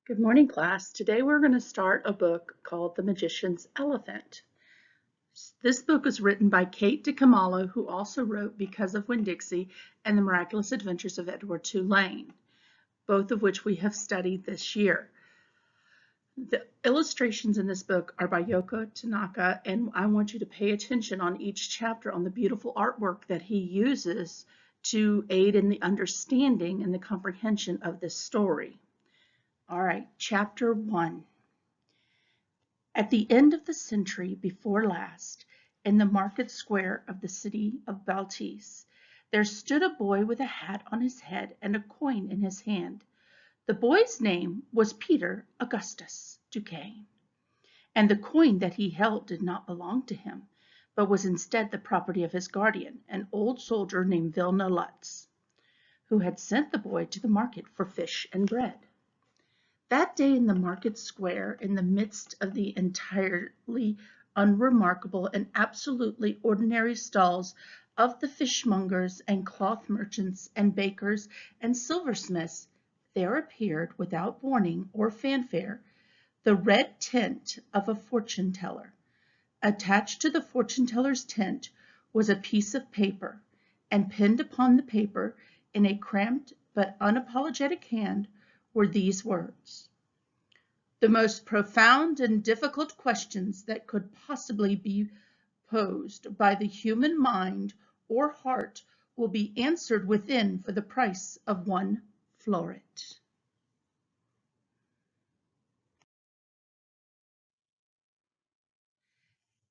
Good morning, class. Today we're going to start a book called The Magician's Elephant. This book was written by Kate DiCamillo, who also wrote Because of Winn-Dixie and The Miraculous Adventures of Edward Tulane, both of which we have studied this year. The illustrations in this book are by Yoko, Tanaka, and I want you to pay attention on each chapter on the beautiful artwork that he uses to aid in the understanding and the comprehension of this story. All right, chapter 1. At the end of the century before last, in the market square of the city of Baltis, there stood a boy with a hat on his head and a coin in his hand. The boy's name was Peter Augustus Duquesne, and the coin that he held did not belong to him, but was instead the property of his guardian, an old soldier named Vilna Lutz, who had sent the boy to the market for fish and bread. That day in the market square, in the midst of the entirely unremarkable and absolutely ordinary stalls of the fishmongers and cloth merchants and bakers and silversmiths, there appeared, without warning or fanfare, the red tent of a fortune teller. Attached to the fortune teller's tent was a piece of paper, and pinned upon the paper, in a cramped but unapologetic hand, were these words: "The most profound and difficult questions that could possibly be posed by the human mind or heart will be answered within for the price of 1 floret."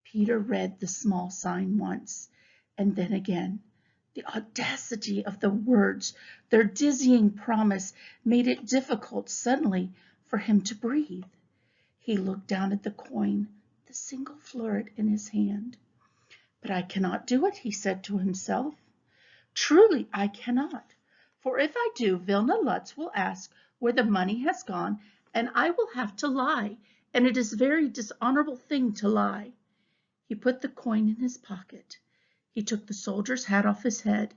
Peter read the small sign once, and then again. The audacity of the words, their dizzying promise, made it difficult suddenly for him to breathe. He looked down at the coin, the single floret in his hand. "But I cannot do it," he said to himself. "Truly I cannot, for if I do, Vilna Lutz will ask where the money has gone, and I will have to lie, and it is a very dishonorable thing to lie." He put the coin in his pocket. He took the soldier's hat off his head,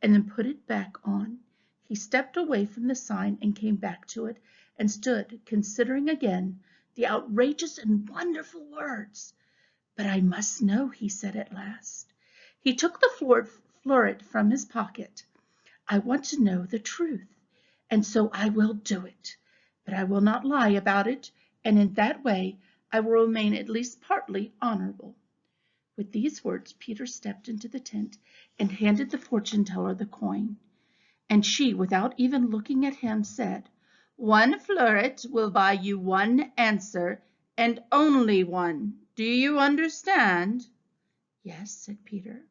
and then put it back on. He stepped away from the sign and came back to it, and stood considering again the outrageous and wonderful words. "But I must know," he said at last. He took the floret from his pocket. "I want to know the truth, and so I will do it. But I will not lie about it, and in that way I will remain at least partly honorable." With these words, Peter stepped into the tent and handed the fortune teller the coin. And she, without even looking at him, said, "1 floret will buy you 1 answer, and only 1. Do you understand?" "Yes," said Peter.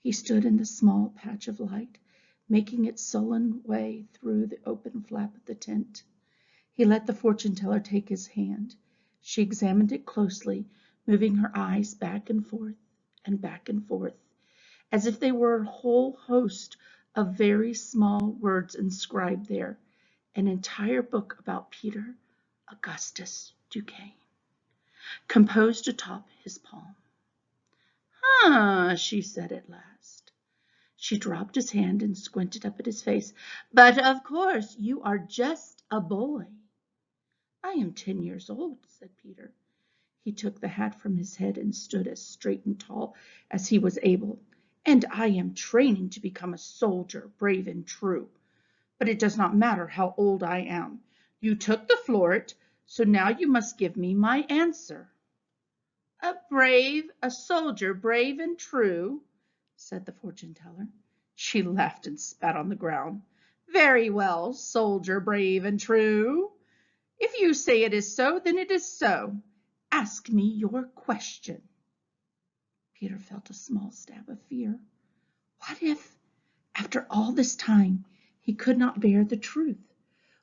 He stood in the small patch of light, making its sullen way through the open flap of the tent. He let the fortune teller take his hand. She examined it closely, moving her eyes back and forth, as if they were a whole host of very small words inscribed there, an entire book about Peter Augustus Duquesne, composed atop his palm. She said at last. She dropped his hand and squinted up at his face. "But of course you are just a boy." "I am 10 years old," said Peter. He took the hat from his head and stood as straight and tall as he was able. "And I am training to become a soldier, brave and true. But it does not matter how old I am. You took the floret, so now you must give me my answer." A soldier brave and true," said the fortune teller. She laughed and spat on the ground. "Very well, soldier brave and true. If you say it is so, then it is so. Ask me your question." Peter felt a small stab of fear. What if, after all this time, he could not bear the truth?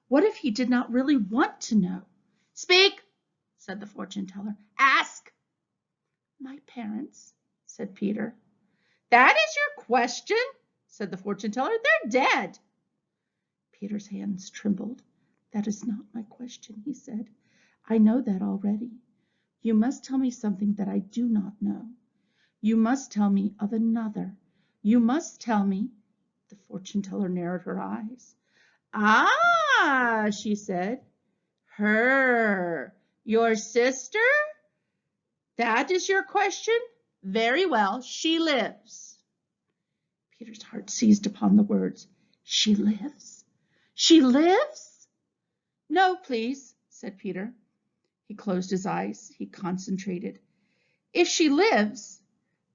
What if he did not really want to know? "Speak," said the fortune teller. "Ask." "My parents," said Peter. "That is your question?" said the fortune teller. "They're dead." Peter's hands trembled. "That is not my question," he said. "I know that already. You must tell me something that I do not know. You must tell me of another. You must tell me—" The fortune teller narrowed her eyes. "Ah," she said, Her. Your sister? That is your question? Very well, she lives. Peter's heart seized upon the words. She lives? She lives? No, please, said Peter. He closed his eyes. He concentrated. If she lives,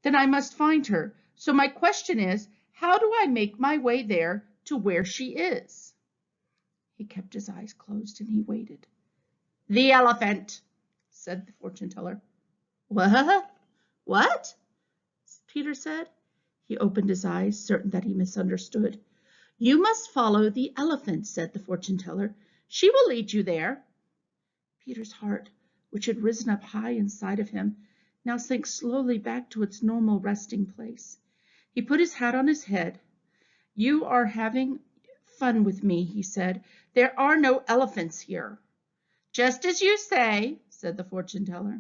then I must find her. So my question is, how do I make my way there to where she is? He kept his eyes closed and he waited. The elephant, said the fortune teller. What? What? Peter said. He opened his eyes, certain that he misunderstood. You must follow the elephant, said the fortune teller. She will lead you there. Peter's heart, which had risen up high inside of him, now sank slowly back to its normal resting place. He put his hat on his head. You are having fun with me, he said. There are no elephants here. Just as you say, said the fortune teller.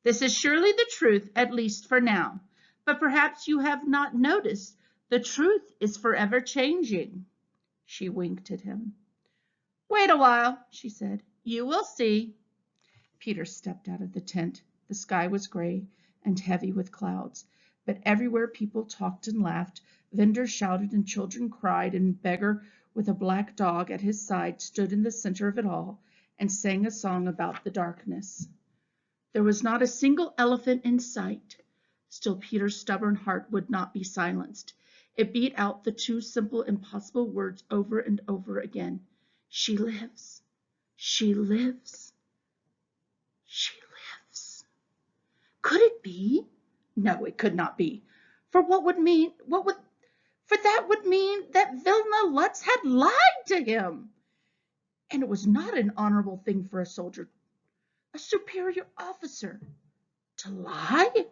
This is surely the truth, at least for now. But perhaps you have not noticed the truth is forever changing. She winked at him. Wait a while, she said. You will see. Peter stepped out of the tent. The sky was gray and heavy with clouds, but everywhere people talked and laughed, vendors shouted and children cried, and a beggar with a black dog at his side stood in the center of it all and sang a song about the darkness. There was not a single elephant in sight. Still Peter's stubborn heart would not be silenced. It beat out the two simple, impossible words over and over again. She lives. She lives. She lives. Could it be? No, it could not be. For that would mean that Vilna Lutz had lied to him. And it was not an honorable thing for a soldier, a superior officer, to lie.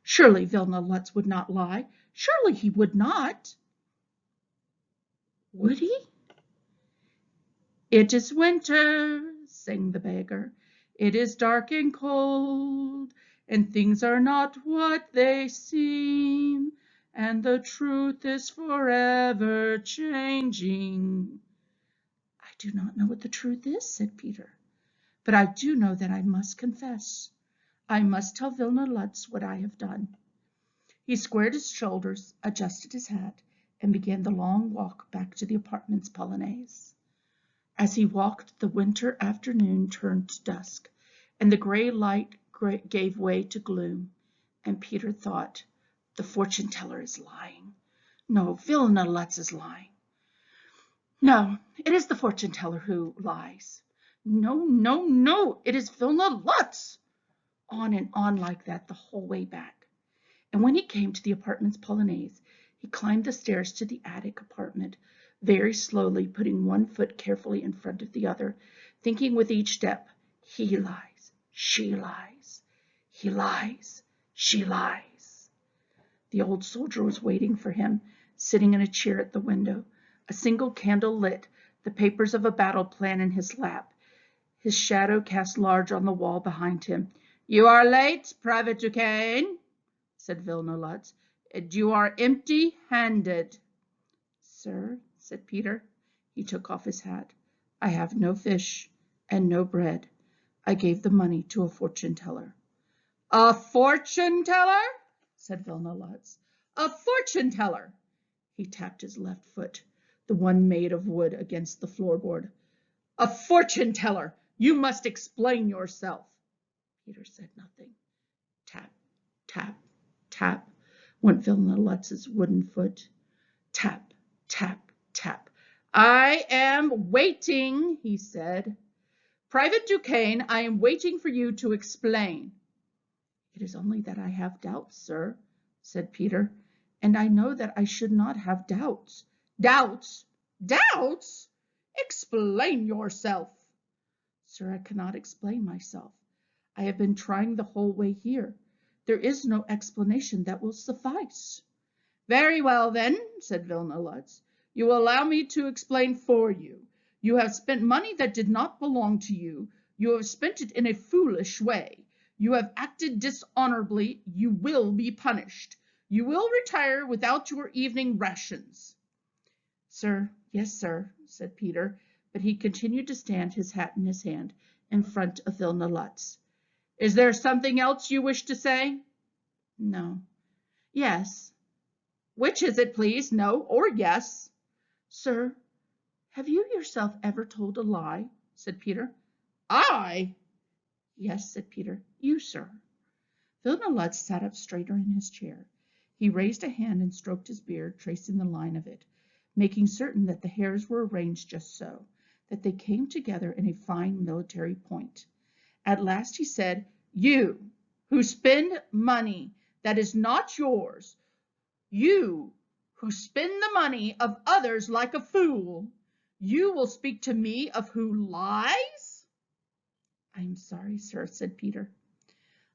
Surely Vilna Lutz would not lie. Surely he would not. Would he? It is winter, sang the beggar. It is dark and cold, and things are not what they seem, and the truth is forever changing. I do not know what the truth is, said Peter, but I do know that I must confess. I must tell Vilna Lutz what I have done. He squared his shoulders, adjusted his hat, and began the long walk back to the apartment's polonaise. As he walked, the winter afternoon turned to dusk, and the gray light gave way to gloom. And Peter thought, the fortune teller is lying. No, Vilna Lutz is lying. No, it is the fortune teller who lies. No, no, no, it is Vilna Lutz. On and on like that the whole way back. And when he came to the apartment's polonaise, he climbed the stairs to the attic apartment, very slowly, putting one foot carefully in front of the other, thinking with each step, he lies, she lies, he lies, she lies. The old soldier was waiting for him, sitting in a chair at the window, a single candle lit, the papers of a battle plan in his lap, his shadow cast large on the wall behind him. You are late, Private Duquesne, said Vilna Lutz, and you are empty-handed. Sir, said Peter. He took off his hat. I have no fish and no bread. I gave the money to a fortune teller. A fortune teller? Said Vilna Lutz. A fortune teller. He tapped his left foot, the one made of wood, against the floorboard. A fortune teller! You must explain yourself. Peter said nothing. Tap, tap, tap, went Vilna Lutz's wooden foot. Tap, tap, tap. I am waiting, he said. Private Duquesne, I am waiting for you to explain. It is only that I have doubts, sir, said Peter, and I know that I should not have doubts. Doubts? Doubts? Explain yourself. Sir, I cannot explain myself. I have been trying the whole way here. There is no explanation that will suffice. Very well, then, said Vilna Lutz. You will allow me to explain for you. You have spent money that did not belong to you. You have spent it in a foolish way. You have acted dishonorably. You will be punished. You will retire without your evening rations. Sir, yes, sir, said Peter, but he continued to stand, his hat in his hand, in front of Vilna Lutz. "Is there something else you wish to say?" "No." "Yes." "Which is it, please? No or yes?" "Sir, have you yourself ever told a lie?" said Peter. "I?" "Yes," said Peter. "You, sir." Vilna Lutz sat up straighter in his chair. He raised a hand and stroked his beard, tracing the line of it, making certain that the hairs were arranged just so, that they came together in a fine military point. At last he said, "You, who spend money that is not yours, you, who spend the money of others like a fool, you will speak to me of who lies?" "I am sorry, sir," said Peter.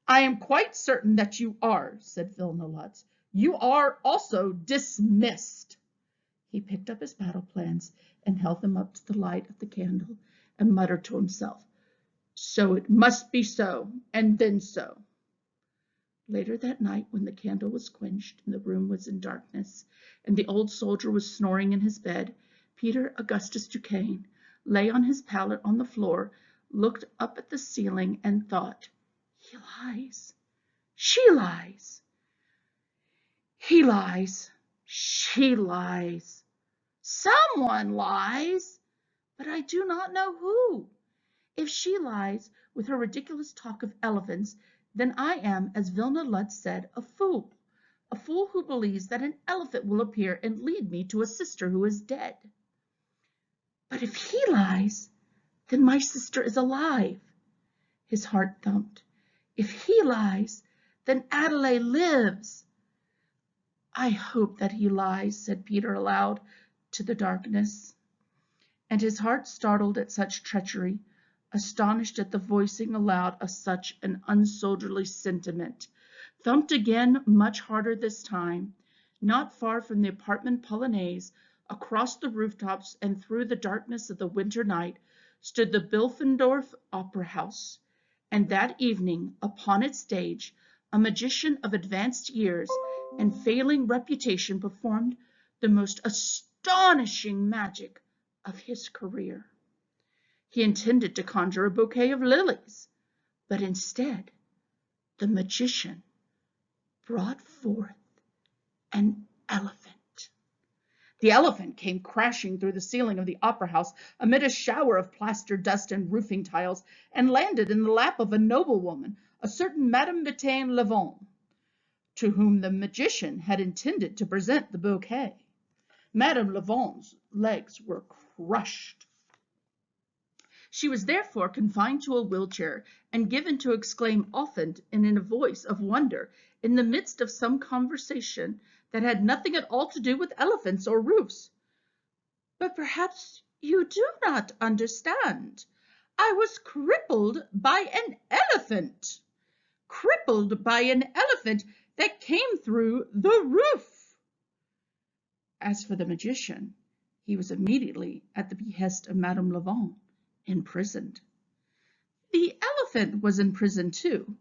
"I am quite certain that you are," said Vilna Lutz. "You are also dismissed." He picked up his battle plans and held them up to the light of the candle and muttered to himself, "So it must be so, and then so." Later that night, when the candle was quenched and the room was in darkness, and the old soldier was snoring in his bed, Peter Augustus Duquesne lay on his pallet on the floor, looked up at the ceiling, and thought, "He lies. She lies. He lies. She lies. Someone lies, but I do not know who. If she lies with her ridiculous talk of elephants, then I am, as Vilna Lutz said, a fool who believes that an elephant will appear and lead me to a sister who is dead. But if he lies, then my sister is alive." His heart thumped. "If he lies, then Adelaide lives." "I hope that he lies," said Peter aloud to the darkness. And his heart, startled at such treachery, astonished at the voicing aloud of such an unsoldierly sentiment, thumped again, much harder this time. Not far from the apartment Polonaise, across the rooftops and through the darkness of the winter night, stood the Bilfendorf Opera House, and that evening, upon its stage, a magician of advanced years and failing reputation performed the most astonishing magic of his career. He intended to conjure a bouquet of lilies, but instead, the magician brought forth an elephant. The elephant came crashing through the ceiling of the opera house amid a shower of plaster dust and roofing tiles, and landed in the lap of a noblewoman, a certain Madame Betaine Levon, to whom the magician had intended to present the bouquet. Madame Levon's legs were crushed. She was therefore confined to a wheelchair and given to exclaim often and in a voice of wonder in the midst of some conversation that had nothing at all to do with elephants or roofs, "But perhaps you do not understand. I was crippled by an elephant. Crippled by an elephant that came through the roof." As for the magician, he was immediately, at the behest of Madame Levon, imprisoned. The elephant was in prison too.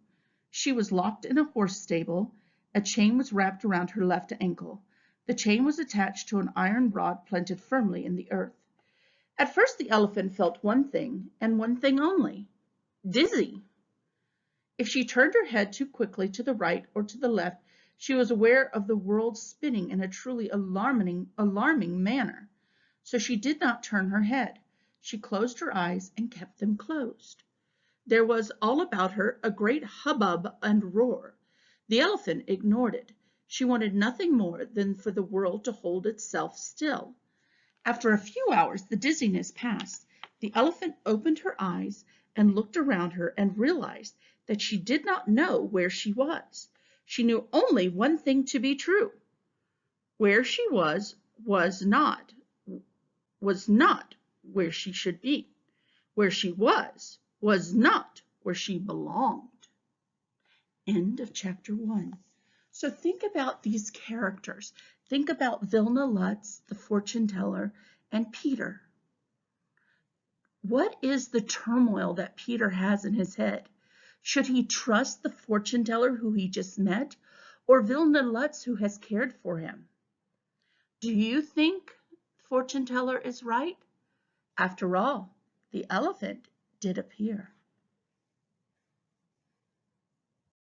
She was locked in a horse stable. A chain was wrapped around her left ankle. The chain was attached to an iron rod planted firmly in the earth. At first the elephant felt one thing, and one thing only: dizzy. If she turned her head too quickly to the right or to the left, she was aware of the world spinning in a truly alarming manner. So she did not turn her head. She closed her eyes and kept them closed. There was all about her a great hubbub and roar. The elephant ignored it. She wanted nothing more than for the world to hold itself still. After a few hours, the dizziness passed. The elephant opened her eyes and looked around her and realized that she did not know where she was. She knew only one thing to be true: where she was not where she should be. Where she was not where she belonged. End of chapter 1. So think about these characters. Think about Vilna Lutz, the fortune teller, and Peter. What is the turmoil that Peter has in his head? Should he trust the fortune teller who he just met, or Vilna Lutz who has cared for him? Do you think the fortune teller is right? After all, the elephant did appear.